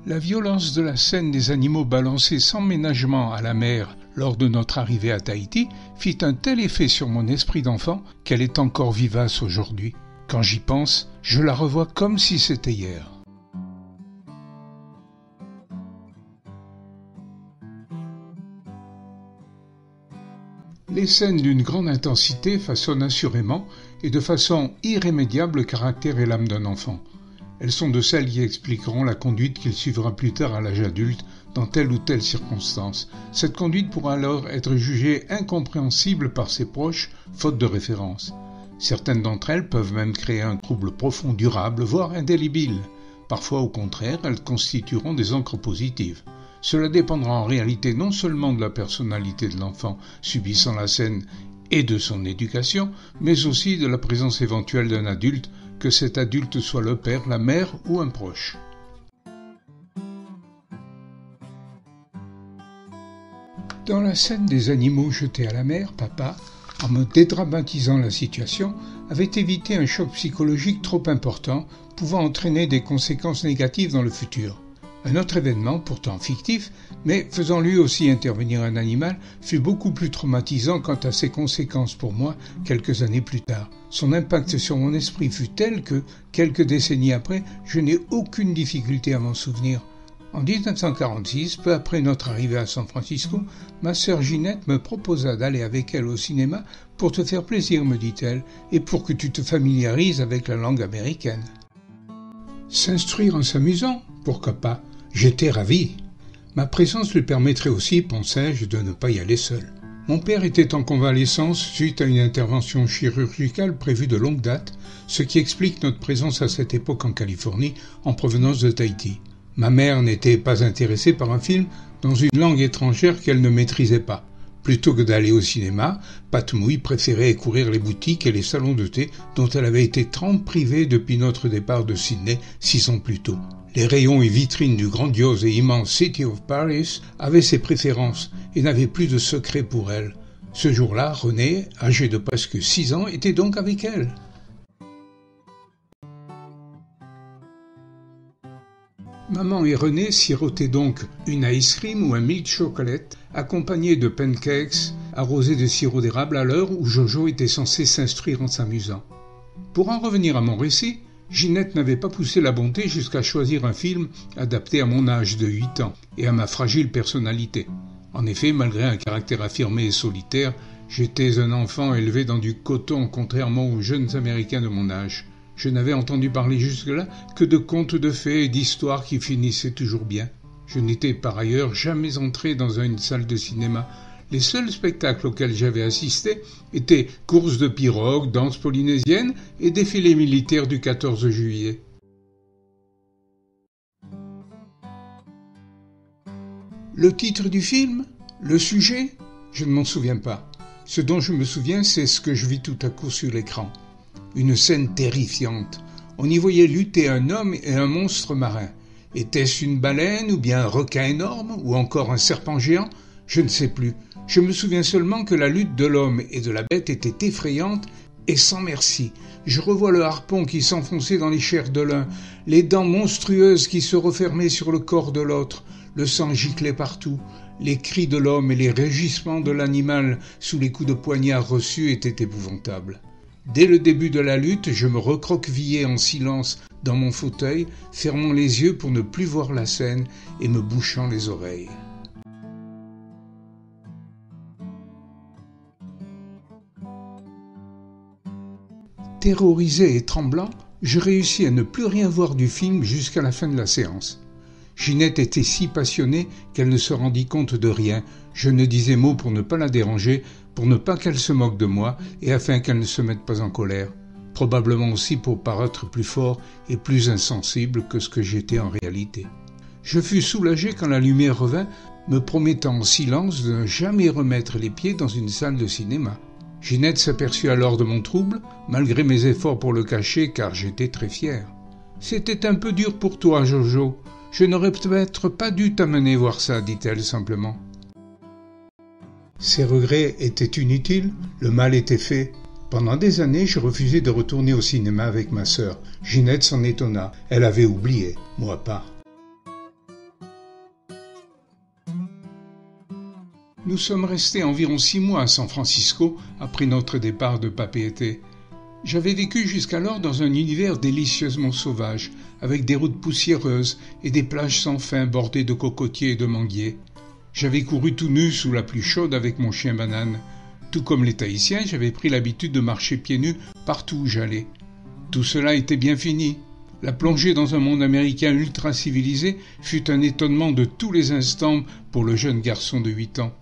La violence de la scène des animaux balancés sans ménagement à la mer lors de notre arrivée à Tahiti fit un tel effet sur mon esprit d'enfant qu'elle est encore vivace aujourd'hui. Quand j'y pense, je la revois comme si c'était hier. Les scènes d'une grande intensité façonnent assurément et de façon irrémédiable le caractère et l'âme d'un enfant. Elles sont de celles qui expliqueront la conduite qu'il suivra plus tard à l'âge adulte dans telle ou telle circonstance. Cette conduite pourra alors être jugée incompréhensible par ses proches, faute de référence. Certaines d'entre elles peuvent même créer un trouble profond, durable, voire indélébile. Parfois, au contraire, elles constitueront des encres positives. Cela dépendra en réalité non seulement de la personnalité de l'enfant subissant la scène et de son éducation, mais aussi de la présence éventuelle d'un adulte, que cet adulte soit le père, la mère ou un proche. Dans la scène des animaux jetés à la mer, papa, en me dédramatisant la situation, avait évité un choc psychologique trop important, pouvant entraîner des conséquences négatives dans le futur. Un autre événement, pourtant fictif, mais faisant lui aussi intervenir un animal, fut beaucoup plus traumatisant quant à ses conséquences pour moi quelques années plus tard. Son impact sur mon esprit fut tel que, quelques décennies après, je n'ai aucune difficulté à m'en souvenir. En 1946, peu après notre arrivée à San Francisco, ma sœur Ginette me proposa d'aller avec elle au cinéma pour te faire plaisir, me dit-elle, et pour que tu te familiarises avec la langue américaine. S'instruire en s'amusant, pourquoi pas? J'étais ravi. Ma présence lui permettrait aussi, pensais-je, de ne pas y aller seul. Mon père était en convalescence suite à une intervention chirurgicale prévue de longue date, ce qui explique notre présence à cette époque en Californie, en provenance de Tahiti. Ma mère n'était pas intéressée par un film dans une langue étrangère qu'elle ne maîtrisait pas. Plutôt que d'aller au cinéma, Patte-Mouille préférait courir les boutiques et les salons de thé dont elle avait été tant privée depuis notre départ de Sydney 6 ans plus tôt. Les rayons et vitrines du grandiose et immense City of Paris avaient ses préférences et n'avaient plus de secret pour elle. Ce jour-là, René, âgé de presque 6 ans, était donc avec elle. Maman et René sirotaient donc une ice cream ou un milk chocolate accompagné de pancakes arrosés de sirop d'érable à l'heure où Jojo était censé s'instruire en s'amusant. Pour en revenir à mon récit, Ginette n'avait pas poussé la bonté jusqu'à choisir un film adapté à mon âge de 8 ans et à ma fragile personnalité. En effet, malgré un caractère affirmé et solitaire, j'étais un enfant élevé dans du coton contrairement aux jeunes Américains de mon âge. Je n'avais entendu parler jusque-là que de contes de fées et d'histoires qui finissaient toujours bien. Je n'étais par ailleurs jamais entré dans une salle de cinéma. Les seuls spectacles auxquels j'avais assisté étaient courses de pirogues, danses polynésiennes et défilés militaires du 14 juillet. Le titre du film? Le sujet? Je ne m'en souviens pas. Ce dont je me souviens, c'est ce que je vis tout à coup sur l'écran. Une scène terrifiante. On y voyait lutter un homme et un monstre marin. Était-ce une baleine ou bien un requin énorme ou encore un serpent géant? Je ne sais plus. Je me souviens seulement que la lutte de l'homme et de la bête était effrayante et sans merci. Je revois le harpon qui s'enfonçait dans les chairs de l'un, les dents monstrueuses qui se refermaient sur le corps de l'autre, le sang giclait partout. Les cris de l'homme et les rugissements de l'animal sous les coups de poignard reçus étaient épouvantables. Dès le début de la lutte, je me recroquevillais en silence dans mon fauteuil, fermant les yeux pour ne plus voir la scène et me bouchant les oreilles. Terrorisé et tremblant, je réussis à ne plus rien voir du film jusqu'à la fin de la séance. Ginette était si passionnée qu'elle ne se rendit compte de rien. Je ne disais mot pour ne pas la déranger, pour ne pas qu'elle se moque de moi et afin qu'elle ne se mette pas en colère. Probablement aussi pour paraître plus fort et plus insensible que ce que j'étais en réalité. Je fus soulagé quand la lumière revint, me promettant en silence de ne jamais remettre les pieds dans une salle de cinéma. Ginette s'aperçut alors de mon trouble, malgré mes efforts pour le cacher, car j'étais très fier. « C'était un peu dur pour toi, Jojo. Je n'aurais peut-être pas dû t'amener voir ça, dit-elle simplement. » Ces regrets étaient inutiles, le mal était fait. Pendant des années, je refusais de retourner au cinéma avec ma sœur. Ginette s'en étonna. Elle avait oublié, moi pas. Nous sommes restés environ 6 mois à San Francisco après notre départ de Papeete. J'avais vécu jusqu'alors dans un univers délicieusement sauvage, avec des routes poussiéreuses et des plages sans fin bordées de cocotiers et de manguiers. J'avais couru tout nu sous la pluie chaude avec mon chien Banane. Tout comme les Tahitiens, j'avais pris l'habitude de marcher pieds nus partout où j'allais. Tout cela était bien fini. La plongée dans un monde américain ultra-civilisé fut un étonnement de tous les instants pour le jeune garçon de 8 ans.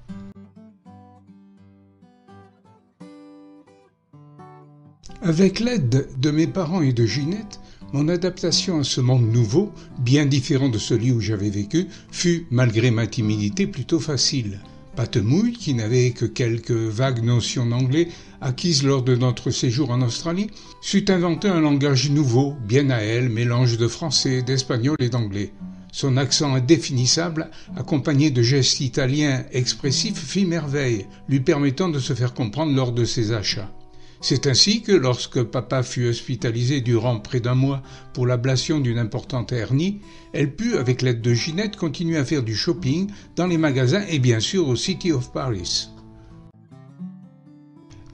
Avec l'aide de mes parents et de Ginette, mon adaptation à ce monde nouveau, bien différent de celui où j'avais vécu, fut, malgré ma timidité, plutôt facile. Patemouille, qui n'avait que quelques vagues notions d'anglais acquises lors de notre séjour en Australie, sut inventer un langage nouveau, bien à elle, mélange de français, d'espagnol et d'anglais. Son accent indéfinissable, accompagné de gestes italiens expressifs, fit merveille, lui permettant de se faire comprendre lors de ses achats. C'est ainsi que lorsque papa fut hospitalisé durant près d'1 mois pour l'ablation d'une importante hernie, elle put, avec l'aide de Ginette, continuer à faire du shopping dans les magasins et bien sûr au City of Paris.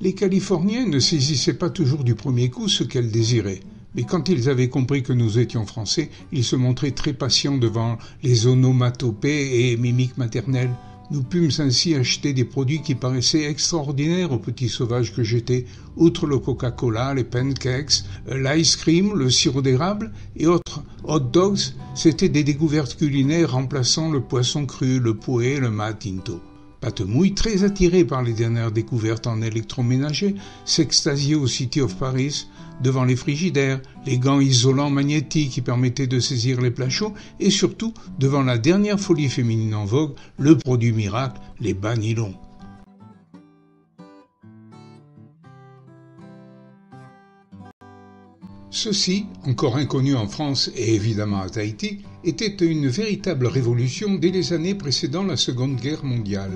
Les Californiens ne saisissaient pas toujours du premier coup ce qu'elle désirait, mais quand ils avaient compris que nous étions français, ils se montraient très patients devant les onomatopées et mimiques maternelles. Nous pûmes ainsi acheter des produits qui paraissaient extraordinaires au petit sauvage que j'étais, outre le Coca-Cola, les pancakes, l'ice cream, le sirop d'érable et autres hot dogs, c'étaient des découvertes culinaires remplaçant le poisson cru, le pouet, le matinto. Patemouille, très attiré par les dernières découvertes en électroménager, s'extasiait au City of Paris, devant les frigidaires, les gants isolants magnétiques qui permettaient de saisir les plats chauds et surtout devant la dernière folie féminine en vogue, le produit miracle, les bas nylons. Ceci, encore inconnu en France et évidemment à Tahiti, était une véritable révolution dès les années précédant la Seconde Guerre mondiale.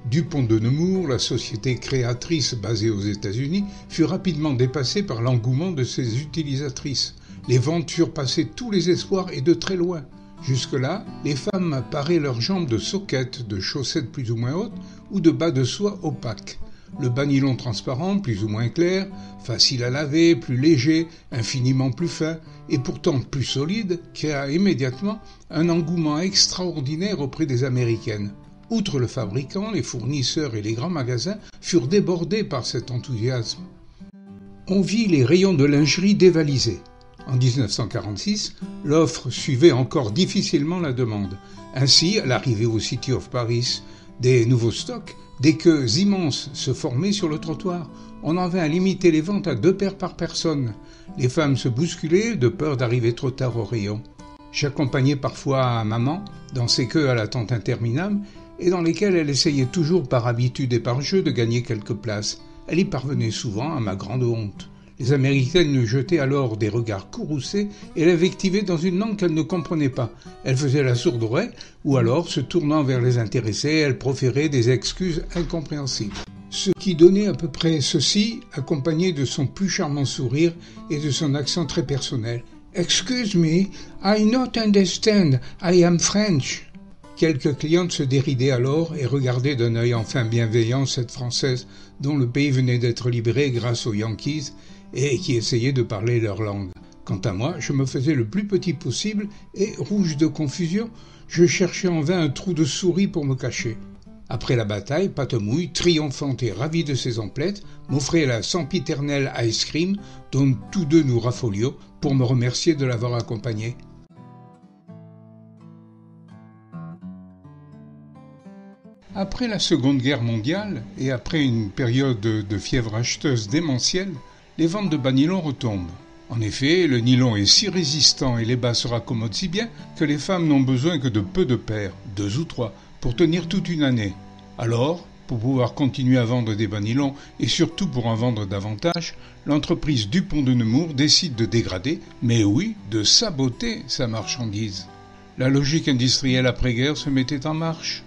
Dupont de Nemours, la société créatrice basée aux États-Unis, fut rapidement dépassée par l'engouement de ses utilisatrices. Les ventes furent passées tous les espoirs et de très loin. Jusque-là, les femmes paraient leurs jambes de soquettes, de chaussettes plus ou moins hautes ou de bas de soie opaques. Le bas nylon transparent, plus ou moins clair, facile à laver, plus léger, infiniment plus fin et pourtant plus solide, créa immédiatement un engouement extraordinaire auprès des Américaines. Outre le fabricant, les fournisseurs et les grands magasins furent débordés par cet enthousiasme. On vit les rayons de lingerie dévalisés. En 1946, l'offre suivait encore difficilement la demande. Ainsi, à l'arrivée au City of Paris des nouveaux stocks, des queues immenses se formaient sur le trottoir. On en vint à limiter les ventes à 2 paires par personne. Les femmes se bousculaient de peur d'arriver trop tard au rayon. J'accompagnais parfois maman dans ces queues à l'attente interminable et dans lesquelles elle essayait toujours par habitude et par jeu de gagner quelques places. Elle y parvenait souvent à ma grande honte. Les Américaines nous jetaient alors des regards courroucés et l'invectivaient dans une langue qu'elle ne comprenait pas. Elle faisait la sourde oreille ou alors, se tournant vers les intéressés, elle proférait des excuses incompréhensibles. Ce qui donnait à peu près ceci, accompagné de son plus charmant sourire et de son accent très personnel. « Excuse me, I not understand, I am French ». Quelques clientes se déridaient alors et regardaient d'un œil enfin bienveillant cette Française dont le pays venait d'être libéré grâce aux Yankees et qui essayait de parler leur langue. Quant à moi, je me faisais le plus petit possible et, rouge de confusion, je cherchais en vain un trou de souris pour me cacher. Après la bataille, Patemouille, triomphante et ravie de ses emplettes, m'offrait la sempiternelle ice cream dont tous deux nous raffolions pour me remercier de l'avoir accompagnée. Après la Seconde Guerre mondiale et après une période de fièvre acheteuse démentielle, les ventes de bas nylon retombent. En effet, le nylon est si résistant et les bas se raccommodent si bien que les femmes n'ont besoin que de peu de paires, 2 ou 3, pour tenir toute une année. Alors, pour pouvoir continuer à vendre des bas nylon et surtout pour en vendre davantage, l'entreprise Dupont de Nemours décide de dégrader, mais oui, de saboter sa marchandise. La logique industrielle après-guerre se mettait en marche.